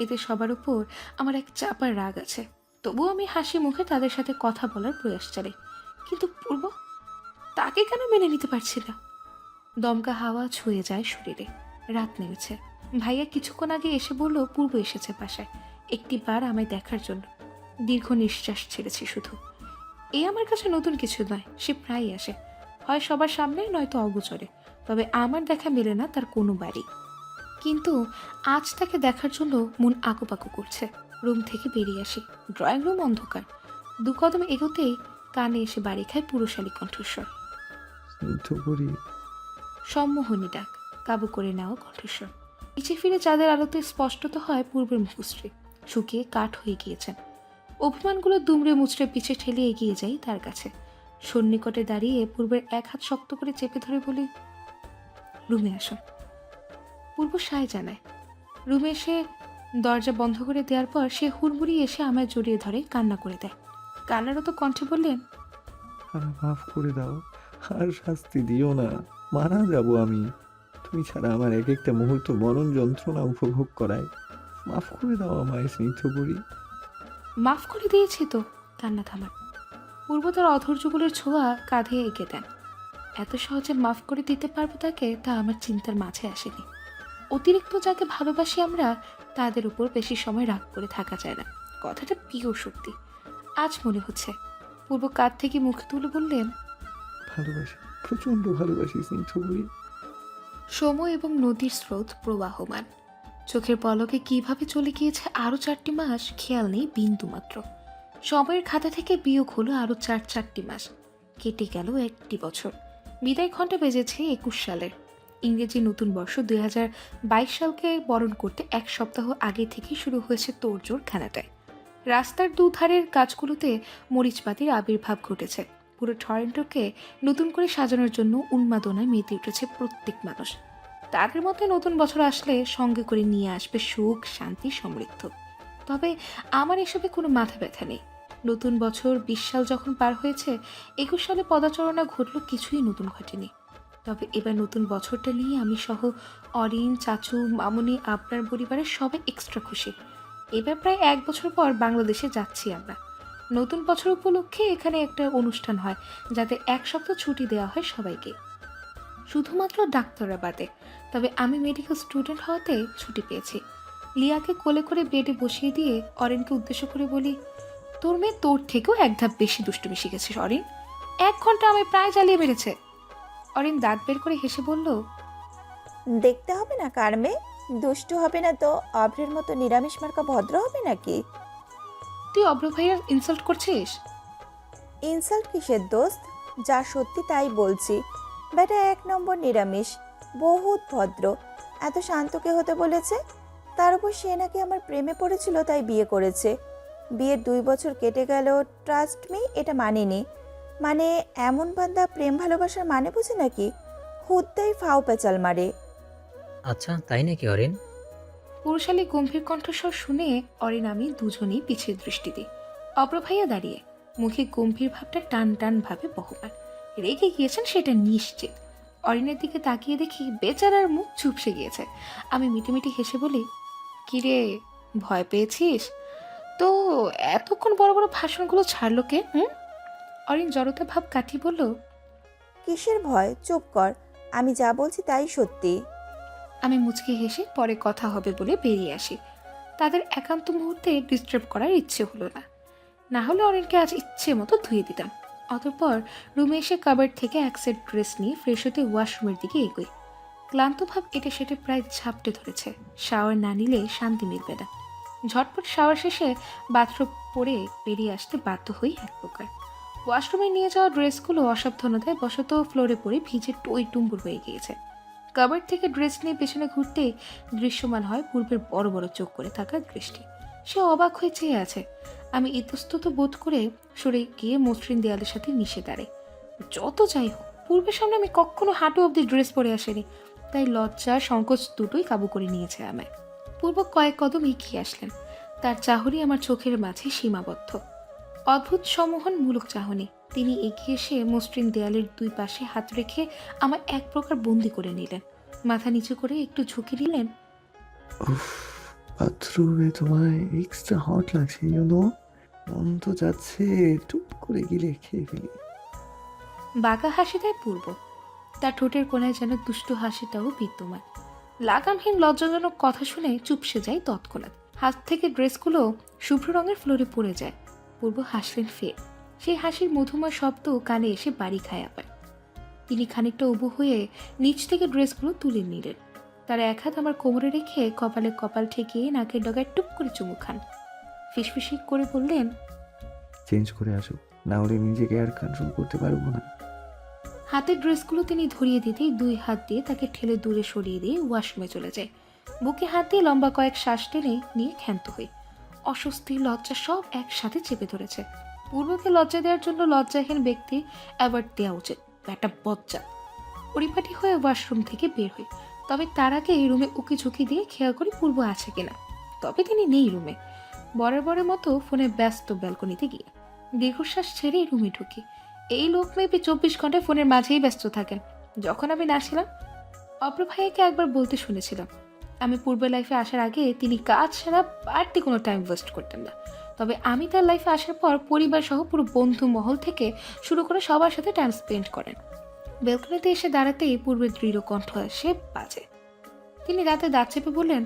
এতে সবার উপর আমার এক চাপার রাগ আছে, তবুও আমি হাসি মুখে তাদের সাথে কথা বলার প্রয়াস চালাই। কিন্তু পূর্ব তাকে কেন মেনে নিতে পারছি না? দমকা হাওয়া ছুঁয়ে যায় শরীরে। রাত নেমেছে। ভাইয়া কিছুক্ষণ আগে এসে বলল পূর্ব এসেছে বাসায়, একটিবার আমায় দেখার জন্য। দীর্ঘ নিঃশ্বাস ছেড়েছি শুধু। এই আমার কাছে নতুন কিছু নয়, সে প্রায়ই আসে, হয় সবার সামনে নয়তো অগোচরে, তবে আমার দেখা মেলে না তার কোনো বাড়ি। কিন্তু আজ তাকে দেখার জন্য মন আকুপাকু করছে। রুম থেকে বেরিয়ে আসি। ড্রয়িং রুম অন্ধকার। 2 কদম এগোতেই কানে এসে বাড়ি খায় পুরুষালী কণ্ঠস্বর। স্নিগ্ধপরি, সম্মোহনী ডাক, কাবু করে নেওয়া কণ্ঠস্বর। নিচে ফিরে চাঁদের আলোতে স্পষ্টত হয় পূর্বের মুখশ্রী। শুকিয়ে কাঠ হয়ে গিয়েছেন। অভিমানগুলো দুমড়ে মুচড়ে পিছে ঠেলে এগিয়ে যাই তার কাছে। সন্নিকটে দাঁড়িয়ে পূর্বের এক হাত শক্ত করে চেপে ধরে বলি, রুমে আসুন। পূর্ব সায় জানায়। রুমে এসে দরজা বন্ধ করে দেওয়ার পর সে হুড়মুড়িয়ে এসে আমায় জড়িয়ে ধরে কান্না করে দেয়। কান্নারত কণ্ঠে বললেন, আমায় মাফ করে দাও, আর শাস্তি দিও না, মারা যাব আমি। তুমি ছাড়া আমার এক একটা মুহূর্ত মরণ যন্ত্রণা উপভোগ করায়। মাফ করে দাও আমায় স্নিগ্ধপরি। মাফ করে দিয়েছি তো, কান্না থামান। পূর্ব তার অধৈর্যগুলোর ছোঁয়া কাঁধে এঁকে দেন। এত সহজে মাফ করে দিতে পারবো তাকে, তা আমার চিন্তার মাঝে আসেনি। অতিরিক্ত যাকে ভালোবাসি আমরা, তাদের উপর বেশি সময় রাগ করে থাকা যায় না, কথাটা পিওর সত্যি। আজ মনে হচ্ছে। পূর্ব কাঁধ থেকে মুখ তুলে বললেন, ভালোবাসি, প্রচণ্ড ভালোবাসি স্নিগ্ধপরি। সময় এবং নদীর স্রোত প্রবাহমান। চোখের পলকে কিভাবে চলে গিয়েছে আরো 4টি মাস খেয়াল নেই বিন্দু মাত্র। সময়ের খাতা থেকে বিয়োগ হলো আরো 4টি মাস। কেটে গেল 1টি বছর। বিদায় ঘণ্টা বেজেছে 21 সালের। ইংরেজি নতুন বর্ষ 2022 সালকে বরণ করতে 1 সপ্তাহ আগে থেকেই শুরু হয়েছে তোড়জোড় খানাটায়। রাস্তার দুধারের গাছগুলোতে মরিচপাতির আবির্ভাব ঘটেছে। পুরো টরন্টোকে নতুন করে সাজানোর জন্য উন্মাদনায় মেতে উঠেছে প্রত্যেক মানুষ। তাদের মধ্যে নতুন বছর আসলে সঙ্গে করে নিয়ে আসবে সুখ, শান্তি, সমৃদ্ধ। তবে আমার এসবে কোনো মাথা ব্যথা নেই। নতুন বছর 20 সাল যখন পার হয়েছে, 21 সালে পদাচারণা ঘটল, কিছুই নতুন ঘটেনি। তবে এবার নতুন বছরটা নিয়ে আমি সহ অরিন, চাচু, মামুনি, আপনার পরিবারের সবাই এক্সট্রা খুশি। এবার প্রায় 1 বছর পর বাংলাদেশে যাচ্ছি আমরা। নতুন বছর উপলক্ষে এখানে একটা অনুষ্ঠান হয়, যাতে 1 সপ্তাহ ছুটি দেওয়া হয় সবাইকে, শুধুমাত্র ডাক্তাররা বাদে। তবে আমি মেডিকেল স্টুডেন্ট হওয়াতে ছুটি পেয়েছি। লিয়াকে কোলে করে বেডে বসিয়ে দিয়ে অরিনকে উদ্দেশ্য করে বলি, তোর মেয়ে তোর থেকেও 1 ধাপ বেশি দুষ্টুমি শিখেছে অরিন। 1 ঘন্টা আমায় প্রায় জ্বালিয়ে মেরেছে। অরিন দাঁত বের করে হেসে বলল, দেখতে হবে না কার মেয়ে দুষ্টু হবে না তো অভ্রের মতো নিরামিষ মার্কা ভদ্র হবে নাকি? তুই অব্র ভাইয়ার ইনসাল্ট করছিস? ইনসাল্ট কিসের দোস্ত? যা সত্যি তাই বলছি। বেটা 1 নম্বর নিরামিষ, বহুত ভদ্র। এত শান্তকে হতে বলেছে। তার উপর সে নাকি আমার প্রেমে পড়েছিল, তাই বিয়ে করেছে। বিয়ের 2 বছর কেটে গেল, ট্রাস্ট মি এটা মানিনি। মানে এমন বান্দা প্রেম ভালোবাসার মানে বুঝে নাকি? হুদ্দাই ফাও পেঁচাল মারে। আচ্ছা তাই নাকি অরিন? পুরুষালী গম্ভীর কণ্ঠস্বর শুনে অরিন আমি দুজনেই পিছিয়ে দৃষ্টি দিই। অব্র ভাইয়া দাঁড়িয়ে, মুখে গম্ভীর ভাবটা টান টান ভাবে বহমান। রেগে গিয়েছেন সেটা নিশ্চিত। অরিনের দিকে তাকিয়ে দেখি বেচারার মুখ চুপসে গিয়েছে। আমি মিটিমিটি হেসে বলি, কিরে, ভয় পেয়েছিস? তো এতক্ষণ বড় বড় ভাষণগুলো ছাড়লো কে? অরিন জড়তা ভাব কাটিয়ে বলল, কিসের ভয়? চুপ কর, আমি যা বলছি তাই সত্যি। আমি মুচকি হেসে পরে কথা হবে বলে বেরিয়ে আসি। তাদের একান্ত মুহূর্তে ডিস্টার্ব করার ইচ্ছে হলো না, না হলে অরিনকে আজ ইচ্ছে মতো ধুয়ে দিতাম। অতঃপর রুমে এসে কাবার্ড থেকে এক সেট ড্রেস নিয়ে ফ্রেশ হতে ওয়াশরুমের দিকে এগোই। ক্লান্ত ভাব এটা সেটা প্রায় ঝাপটে ধরেছে। শাওয়ার না নিলে শান্তি মিলবে না। ঝটপট শাওয়ার শেষে বাথরুম পরে বেরিয়ে আসতে বাধ্য হই এক প্রকার। ওয়াশরুমে নিয়ে যাওয়া ড্রেসগুলো অসাবধানতায় বশত ফ্লোরে পড়ে ভিজে টই টুম্বুর হয়ে গিয়েছে। কাবার্ড থেকে ড্রেস নিয়ে পেছনে ঘুরতে দৃশ্যমান হয় পূর্বের বড় বড় চোখ করে থাকা দৃষ্টি। সে অবাক হয়ে চেয়ে আছে। আমি ইতস্তত বোধ করে সরে গিয়ে মসৃণ দেয়ালের সাথে মিশে দাঁড়াই। যত যাই হোক, পূর্বের সামনে আমি কখনো হাঁটু অব্দি ড্রেস পরে আসেনি, তাই লজ্জা সংকোচ দুটোই কাবু করে নিয়েছে আমায়। পূর্ব কয়েক কদম এগিয়ে আসলেন। তার চাহনি আমার চোখের মাঝে সীমাবদ্ধ, অদ্ভুত সম্মোহনমূলক চাহনি। তিনি এগিয়ে এসে মসৃণ দেয়ালের দুই পাশে হাত রেখে আমার এক প্রকার বন্দি করে নিলেন। মাথা নিচু করে একটু ঝুঁকে নিলেন। উফ, বাথরুমে তোমায় এক্সট্রা হট লাগছে, ইউনো। মন তো যাচ্ছে টুপ করে গিলে খেয়ে ফেলি। বাঁকা হাসি দেয় পূর্ব। তার ঠোঁটের কোণায় যেন দুষ্টু হাসিটাও বিদ্যমান। লাগামহীন লজ্জাজনক কথা শুনে চুপসে যায় তৎক্ষণাৎ। হাত থেকে ড্রেসগুলো শুভ্র রঙের ফ্লোরে পড়ে যায়। পূর্ব হাসলেন ফের। সেই হাসির মধুময় শব্দ কানে এসে বাড়ি খায় আবার। তিনি খানিকটা উবু হয়ে নিচ থেকে ড্রেসগুলো তুলে নিলেন। তার এক হাত আমার কোমরে রেখে কপালে কপাল ঠেকিয়ে নাকের ডগায় টুপ করে চুমু খান। ফিসফিসি করে বললেন, চেঞ্জ করে আসো, না হলে নিজেকে আর কন্ট্রোল করতে পারবো না। হাতের ড্রেসগুলো তিনি ধরিয়ে দিতেই দুই হাত দিয়ে তাকে ঠেলে দূরে সরিয়ে দিয়ে ওয়াশরুমে চলে যায়। বুকে হাত দিয়ে লম্বা কয়েক শ্বাস টেনে নিয়ে ক্ষান্ত হই। অস্বস্তি, লজ্জা সব একসাথে চেপে ধরেছে। পূর্বকে লজ্জা দেওয়ার জন্য লজ্জাহীন ব্যক্তি অ্যাওয়ার্ড দেওয়া উচিত। একটা বজ্জা। পরিপাটি হয়ে ওয়াশরুম থেকে বের হই। তবে তার আগে রুমে উকি ঝুঁকি দিয়ে খেয়াল করি পূর্ব আছে কিনা। তবে তিনি নেই রুমে। বরাবরের মতো ফোনে ব্যস্ত ব্যালকনিতে গিয়ে দীর্ঘশ্বাস ছেড়ে রুমে ঢুকি। এই লোক মেপে 24 ঘন্টায় ফোনের মাঝেই ব্যস্ত থাকেন। যখন আমি না ছিলাম, অপ্র ভাইয়াকে একবার বলতে শুনেছিলাম, আমি পূর্বের লাইফে আসার আগে তিনি কাজ ছাড়া বাড়তি কোনো টাইম ওয়েস্ট করতেন না। তবে আমি তার লাইফে আসার পর পরিবার সহ পুরো বন্ধু মহল থেকে শুরু করে সবার সাথে টাইম স্পেন্ড করেন। বেলকনিতে এসে দাঁড়াতেই পূর্বের দৃঢ় কণ্ঠ আসে বাজে। তিনি দাঁতে দাঁত চেপে বললেন,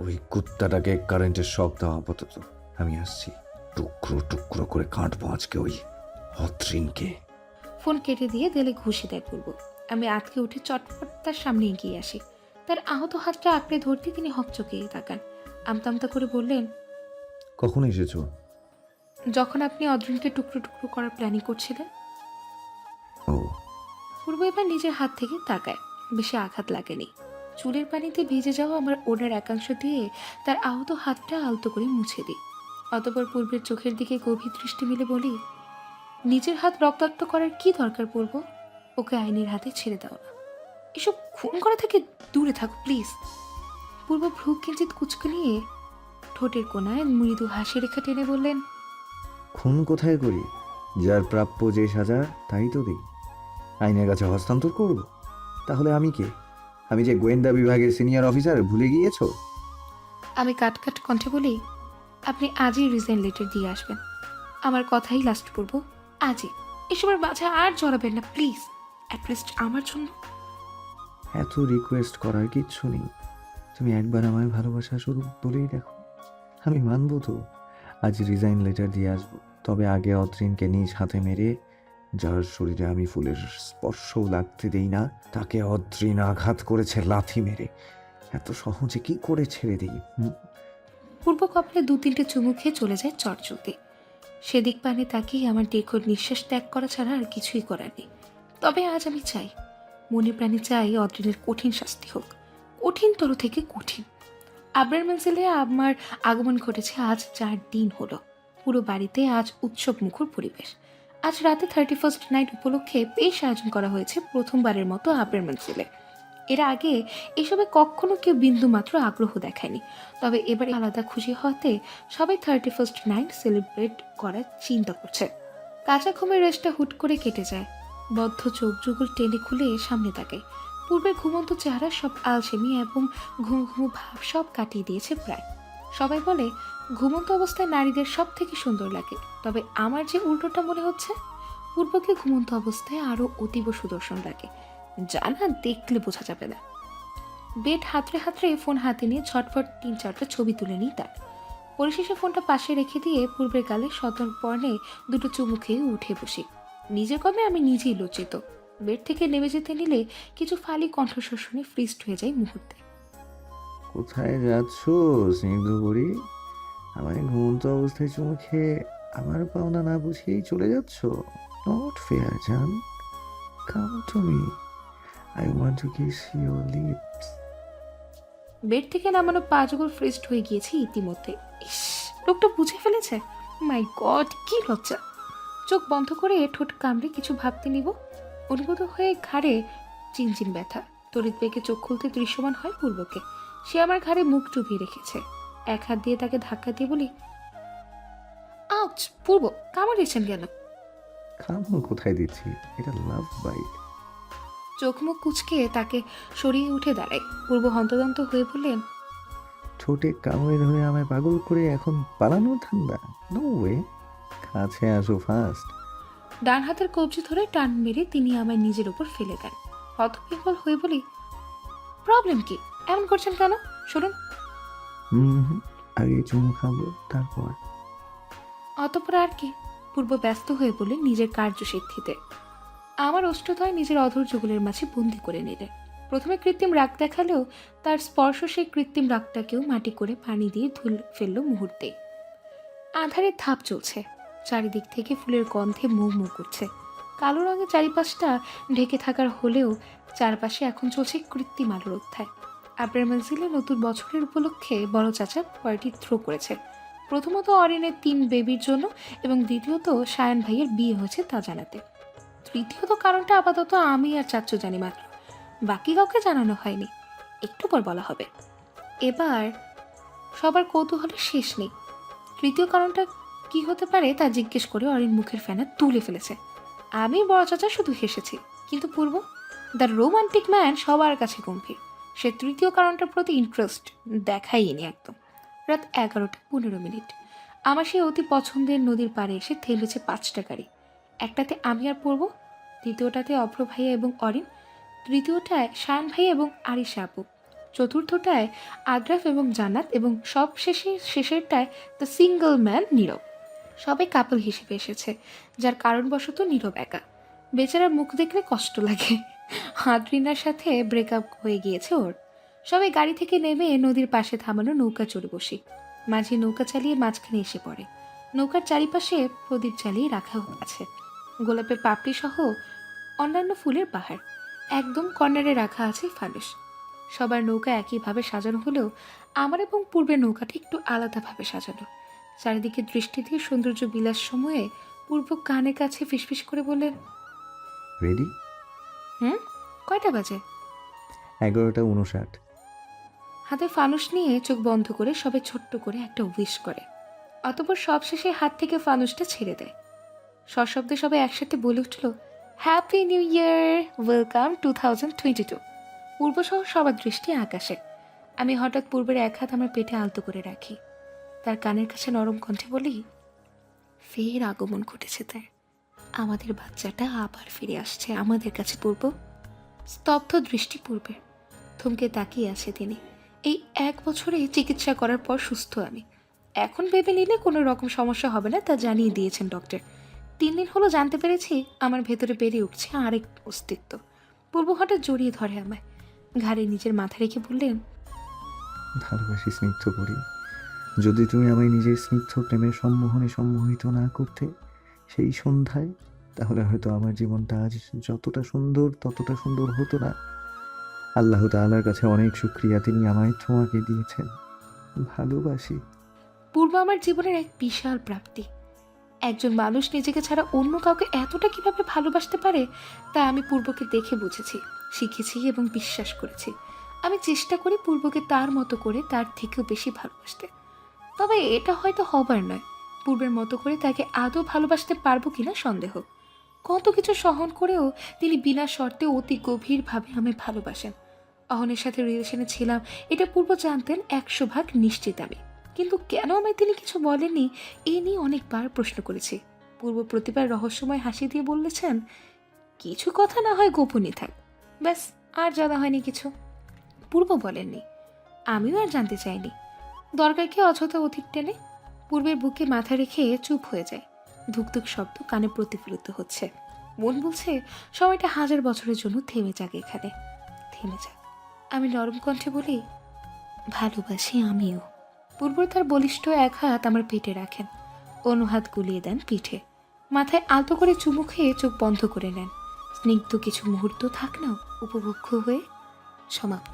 ওই কুত্তাটাকে কারেন্টের শক দাও আপাতত, আমি আসছি। টুকরো টুকরো করে কাটবো আজকে ওই অত্রিনকে। ফোন কেটে দিয়ে দেলে ঘুষি দেয় পূর্ব। আমি আটকে উঠে চটপট তার সামনে এগিয়ে আসি। তার আহত হাতটা আঁকড়ে ধরতে তিনি হকচকিয়ে তাকান। আমতা করে বললেন, কখন এসেছো? যখন আপনি অদ্রিনকে টুকরো টুকরো করার প্ল্যানিং করছিলেন। ও। পূর্ব এবার নিজের হাত থেকে তাকায়। বেশি আঘাত লাগেনি। চুলের পানিতে ভিজে যাওয়া আমার ওড়নার একাংশ দিয়ে তার আহত হাতটা আলতো করে মুছে দিই। অতঃপর পূর্বের চোখের দিকে গভীর দৃষ্টি মিলে বলি, নিজের হাত রক্তাক্ত করার কি দরকার পূর্ব? ওকে আইনের হাতে ছেড়ে দাও না। এসব খুন করা থেকে দূরে থাকো প্লিজ। পূর্ব ভ্রু কিঞ্চিত কুচকে নিয়ে ঠোঁটের কোণায় মৃদু হাসি রেখা টেনে বললেন, খুন কোথায় করি? যার প্রাপ্য যে সাজা তাই তো দিই। আইনের কাছে হস্তান্তর করব? তাহলে আমি কে? আমি যে গোয়েন্দা বিভাগের সিনিয়র অফিসার, ভুলে গিয়েছো? আমি কাট কণ্ঠে বলি, আপনি আজই রিজাইন লেটার দিয়ে আসবেন। আমার কথাই লাস্ট পূর্ব, আজই। এসবের মাঝে আর জড়াবেন না প্লিজ, অ্যাটলিস্ট আমার জন্য। এত রিকোয়েস্ট করার কিচ্ছু নেই। তুমি একবার আমায় ভালোবাসা শুরু বলেই দেখো, আমি মানবো তো। আজ রিজাইন লেটার দিয়ে আসবো, তবে আগে অত্রিনকে নিজ হাতে মেরে, যার শরীরে আমি ফুলের স্পর্শও লাগতে দেই না, তাকে অদ্রিন আঘাত করেছে লাথি মেরে। এত সহজে কি করে ছেড়ে দিই? পূর্ব কপালে 2-3টে চুমু খেয়ে চলে যায় চটচলতে। সেদিক পানে তাকিয়ে আমার দীর্ঘ নিঃশ্বাস ত্যাগ করা ছাড়া আর কিছুই করার নেই। তবে আজ আমি চাই, মনে প্রাণে চাই অদ্রিনের কঠিন শাস্তি হোক, কঠিনতর থেকে কঠিন। আবরার মঞ্জিলে আমার আগমন ঘটেছে আজ 4 দিন হলো। পুরো বাড়িতে আজ উৎসব মুখর পরিবেশ। আজ রাতে 31st নাইট উপলক্ষে বেশ আয়োজন করা হয়েছে প্রথমবারের মতো আবরার মঞ্জিলে। এর আগে এসবে কখনো কেউ বিন্দু মাত্র আগ্রহ দেখায়নি। তবে এবারে আলাদা খুশি হতে সবাই 31st নাইট সেলিব্রেট করার চিন্তা করছে। কাঁচা ঘুমের রেস্টটা হুট করে কেটে যায়। বদ্ধ চোখ যুগল টেনে খুলে সামনে তাকাই। পূর্বের ঘুমন্ত চেহারা সব আলসেমি এবং ঘুম ঘুম ভাব সব কাটিয়ে দিয়েছে প্রায়। সবাই বলে ঘুমন্ত অবস্থায় নারীদের সব থেকে সুন্দর লাগে, তবে আমার যে উল্টোটা মনে হচ্ছে, পূর্বকে ঘুমন্ত অবস্থায় আরো অতীব সুদর্শন লাগে, যা না দেখলে বোঝা যাবে না। বেড হাতড়ে হাতড়ে ফোন হাতে নিয়ে ঝটফট 3-4টা ছবি তুলে নিই তার। পরিশেষে ফোনটা পাশে রেখে দিয়ে পূর্বের গালে সতর্পণে দুটো চুমু খেয়ে উঠে বসি। নিজের কমে আমি নিজেই লজ্জিত। বেড থেকে নেমে যেতে নিলে কিছু ফালি কণ্ঠস্বর শুনে ফ্রিজড হয়ে যায় মুহূর্তে। কোথায় যাচ্ছ স্নিগ্ধ বুড়ি? আমায় ঘুমন্ত অবস্থায় চুমু খেয়ে আমার পাওনা না বুঝিয়েই চলে যাচ্ছ? নট ফেয়ার জান। Come to me, I want to kiss your lips. Bed থেকে নামানো পা যুগল ফ্রিজড হয়ে গিয়েছি ইতিমধ্যে। ইস, লোকটা বুঝে ফেলেছে। মাই গড, কি লজ্জা! চোখ বন্ধ করে ঠোঁট কামড়ে কিছু ভাবতে নিব, অনুভূত হয়ে ঘাড়ে চিনচিন ব্যথা। তড়িৎ বেগে চোখ খুলতে দৃশ্যমান হয় পূর্বকে। সে আমার ঘাড়ে মুখ চুপিয়ে রেখেছে। এক হাত দিয়ে তাকে ধাক্কা দিয়ে বলি, আউচ! পূর্ব, কামড় দিয়েছেন কেন? কামড় কোথায় দিচ্ছি? এটা লাভ বাইট। চোখ মুখ কুচকে তাকে সরিয়ে উঠে দাঁড়ায়। পূর্ব হন্তদন্ত হয়ে বললেন, ঠোঁটে কামড়ে ধরে আমায় পাগল করে এখন পালানোর ধান্দা? নো ওয়ে, কাছে আসো ফার্স্ট। ডান হাতের কবজি ধরে টান মেরে তিনি আমায় নিজের উপর ফেলে দেন। হতবিহ্বল হয়ে বলি, প্রবলেম কি? এমন করছেন কেন? শুনুন। আগে চুমু খাবো, তারপর। অতঃপর আর কি? পূর্ব ব্যস্ত হয়ে বলে নিজের কার্যসিদ্ধিতে। আমার অষ্টদয় নিজের অধর যুগলের মাঝে বন্দি করে নিলে। প্রথমে কৃত্রিম রাগ দেখালেও তার স্পর্শ সেই কৃত্রিম রাগটাকেও মাটি করে পানি দিয়ে ধুল ফেলল মুহূর্তে। আধারের ধাপ চলছে, চারিদিক থেকে ফুলের গন্ধে মৌ মৌ করছে। কালো রঙের চারিপাশটা ঢেকে থাকার হলেও চারপাশে এখন চলছে কৃত্রিম আলোর অধ্যায়। আপনার মঞ্জিলে নতুন বছরের উপলক্ষে বড় চাচা পার্টি থ্রো করেছে। প্রথমত অরিনের 3 বেবির জন্য এবং দ্বিতীয়ত সায়ন ভাইয়ের বিয়ে হয়েছে তা জানাতে। তৃতীয়ত কারণটা আপাতত আমি আর চাচ্চু জানি মাত্র, বাকি কাউকে জানানো হয়নি, একটু পর বলা হবে। এবার সবার কৌতূহলের শেষ নেই। তৃতীয় কারণটা কি হতে পারে তা জিজ্ঞেস করে অরিন মুখের ফেনা তুলে ফেলেছে। আমি বড় চাচা শুধু হেসেছি, কিন্তু পূর্ব, দ্য রোমান্টিক ম্যান, সবার কাছে গম্ভীর। সে তৃতীয় কারণটার প্রতি ইন্টারেস্ট দেখাইনি একদম। রাত 11:15। আমার সেই অতি পছন্দের নদীর পাড়ে এসে থেমেছে 5টা গাড়ি। একটাতে আমি আর পূর্ব, দ্বিতীয়টাতে অভ্র ভাইয়া এবং অরিন, তৃতীয়টায় শায়ান ভাই এবং আরিশা আপু, চতুর্থটায় আদ্রাফ এবং জান্নাত এবং সব শেষেরটায় দ্য সিঙ্গল ম্যান নীরব। সবাই কাপল হিসেবে এসেছে, যার কারণবশত নীরব একা। বেচারার মুখ দেখলে কষ্ট লাগে। আদ্রিনার সাথে ব্রেকআপ হয়ে গিয়েছে ওর। সবাই গাড়ি থেকে নেমে নদীর পাশে থামানো নৌকা চড়ে বসি। মাঝি নৌকা চালিয়ে মাঝখানে এসে পড়ে। নৌকার চারিপাশে প্রদীপ জ্বালিয়ে রাখা আছে, গোলাপের পাপড়ি সহ অন্যান্য ফুলের বাহার। একদম কর্নারে রাখা আছে ফানুস। সবার নৌকা একইভাবে সাজানো হলেও আমার এবং পূর্বের নৌকাটি একটু আলাদাভাবে সাজানো। চারিদিকে দৃষ্টি দিয়ে সৌন্দর্য বিলাস সময়ে পূর্ব কানে কাছে ফিসফিস করে বললেন, রেডি? কয়টা বাজে? 11:59। হাতে ফানুস নিয়ে চোখ বন্ধ করে সবে ছোট্ট করে একটা উইশ করে। অতঃপর সবশেষে হাত থেকে ফানুসটা ছেড়ে দেয়। সশব্দে সবাই একসাথে বলে উঠল, হ্যাপি নিউ ইয়ার, ওয়েলকাম 2022। পূর্বসহ সবার দৃষ্টি আকাশে। আমি হঠাৎ পূর্বের এক হাত আমার পেটে আলতো করে রাখি। তার কানের কাছে নরম কণ্ঠে বলি, ফের আগমন ঘটেছে তার। আমাদের বাচ্চাটা আবার ফিরে আসছে আমাদের কাছে। পূর্ব স্তব্ধ দৃষ্টি পূর্বের, থমকে তাকিয়ে আছে তিনি। এই 1 বছরে চিকিৎসা করার পর সুস্থ আমি। এখন ভেবে নিলে কোনো রকম সমস্যা হবে না তা জানিয়ে দিয়েছেন ডক্টর। 3 দিন হলো জানতে পেরেছি আমার ভেতরে বেড়ে উঠছে আরেক অস্তিত্ব। পূর্ব হঠাৎ জড়িয়ে ধরে আমায়, ঘাড়ে নিজের মাথা রেখে বললেন, ভালোবাসি স্নিগ্ধ করি। যদি তুমি আমায় নিজের স্নিগ্ধ প্রেমের সম্মোহনে সম্মোহিত না করতে সেই সন্ধ্যায়, তাহলে হয়তো আমার জীবনটা আজ যতটা সুন্দর ততটা সুন্দর হতো না। আল্লাহ তাআলার কাছে অনেক শুকরিয়া, তিনি আমায় তোমাকে দিয়েছেন। ভালোবাসি। পূর্ব আমার জীবনের এক বিশাল প্রাপ্তি। একজন মানুষ নিজেকে ছাড়া অন্য কাউকে এতটা কিভাবে ভালোবাসতে পারে তা আমি পূর্বকে দেখে বুঝেছি, শিখেছি এবং বিশ্বাস করেছি। আমি চেষ্টা করি পূর্বকে তার মতো করে তার থেকেও বেশি ভালোবাসতে। তবে এটা হয়তো হবার নয়, পূর্বের মতো করে তাকে আদৌ ভালোবাসতে পারবো কিনা সন্দেহ। কত কিছু সহন করেও তিনি বিনা শর্তে অতি গভীরভাবে আমায় ভালোবাসেন। অহনের সাথে রিলেশনে ছিলাম এটা পূর্ব জানতেন 100% নিশ্চিত আমি। কিন্তু কেন আমায় তিনি কিছু বলেননি এ নিয়ে অনেকবার প্রশ্ন করেছি। পূর্ব প্রতিবার রহস্যময় হাসি দিয়ে বলেছেন, কিছু কথা না হয় গোপনই থাক, ব্যাস, আর জানা হয়নি কিছু। পূর্ব বলেননি, আমিও আর জানতে চাইনি। দরকার কি অযথা অধিক টেনে? পূর্বের বুকে মাথা রেখে চুপ হয়ে যায়। ধুকধুক শব্দ কানে প্রতিফলিত হচ্ছে। মন বলছে সময়টা 1000 বছরের জন্য থেমে যাক এখানে, থেমে যাক। আমি নরম কণ্ঠে বলি, ভালোবাসি আমিও। পূর্ব তার বলিষ্ঠ এক হাত আমার পেটে রাখেন, অন্য হাত গুলিয়ে দেন পিঠে। মাথায় আলতো করে চুমু খেয়ে চোখ বন্ধ করে নেন। স্নিগ্ধ কিছু মুহূর্ত থাক না উপভোগ্য হয়ে সমাপ্ত।